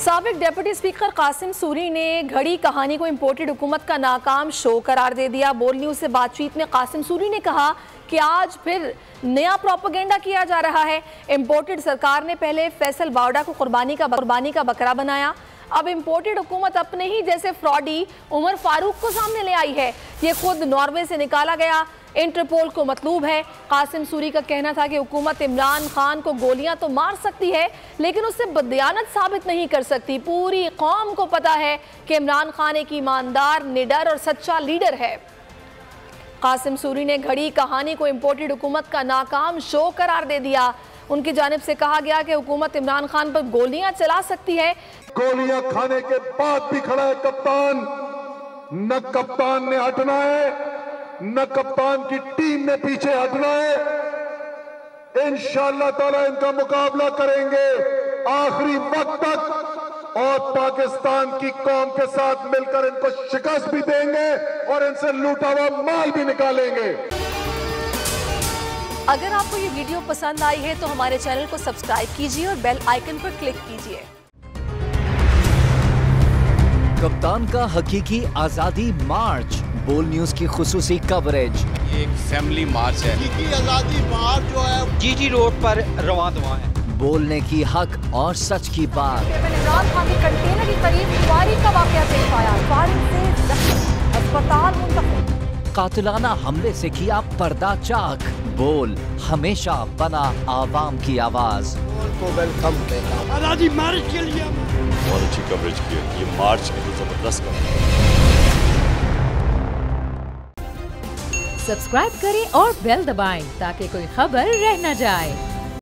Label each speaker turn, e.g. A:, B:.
A: साबिक deputy speaker Qasim Suri ने घड़ी कहानी को इम्पोर्टेड हुकूमत का नाकाम शो करार दे दिया। बोल न्यूज़ से बातचीत में कासिम सूरी ने कहा कि आज फिर नया प्रोपेगेंडा किया जा रहा है। इम्पोर्टेड सरकार ने पहले फैसल बावड़ा को कुर्बानी का बकरा बनाया, अब इम्पोर्टेड हुकूमत अपने ही जैसे फ्रॉडी उमर फारूक को सामने ले आई है। ये खुद नॉर्वे से निकाला गया इंटरपोल को मतलूब है। कासिम सूरी का कहना था कि हुकूमत इमरान खान को गोलियां तो मार सकती है लेकिन उससे बदयानत साबित नहीं कर सकती। पूरी कौम को पता है कि इमरान खान एक ईमानदार, निडर और सच्चा लीडर है। कासिम सूरी ने घड़ी कहानी को इम्पोर्टेड हुकूमत का नाकाम शो करार दे दिया। उनकी जानिब से कहा गया कि हुकूमत इमरान खान पर गोलियां चला सकती है।
B: गोलियां खाने के बाद भी खड़ा है कप्तान। न कप्तान ने हटना है, न कप्तान की टीम ने पीछे हटना है। इंशाअल्लाह ताला इनका मुकाबला करेंगे आखिरी वक्त तक और पाकिस्तान की कौम के साथ मिलकर इनको शिकस्त भी देंगे और इनसे लूटा हुआ माल भी निकालेंगे।
A: अगर आपको ये वीडियो पसंद आई है तो हमारे चैनल को सब्सक्राइब कीजिए और बेल आइकन पर क्लिक कीजिए।
C: कप्तान का हकीकी आजादी मार्च, बोल न्यूज की खुसूसी कवरेज।
D: ये एक फैमिली मार्च है।
E: हकीकी आजादी मार्च जो है
D: जीटी रोड पर रवां दवा है।
C: बोलने की हक और सच की बात।
A: इमरान खान के कंटेनर के करीब फायरिंग का वाकया पेश आया, फायरिंग से जख्मी, अस्पताल मुंतकिल।
C: कातिलाना हमले से किया पर्दा चाक, बोल हमेशा बना आवाम की आवाज।
E: को वेलकम देगा
F: आजादी मार्च के लिए
G: बहुत अच्छी कवरेज की है। ये मार्च की तो जबरदस्त कवरेज।
H: सब्सक्राइब करें और बेल दबाएं ताकि कोई खबर रह न जाए।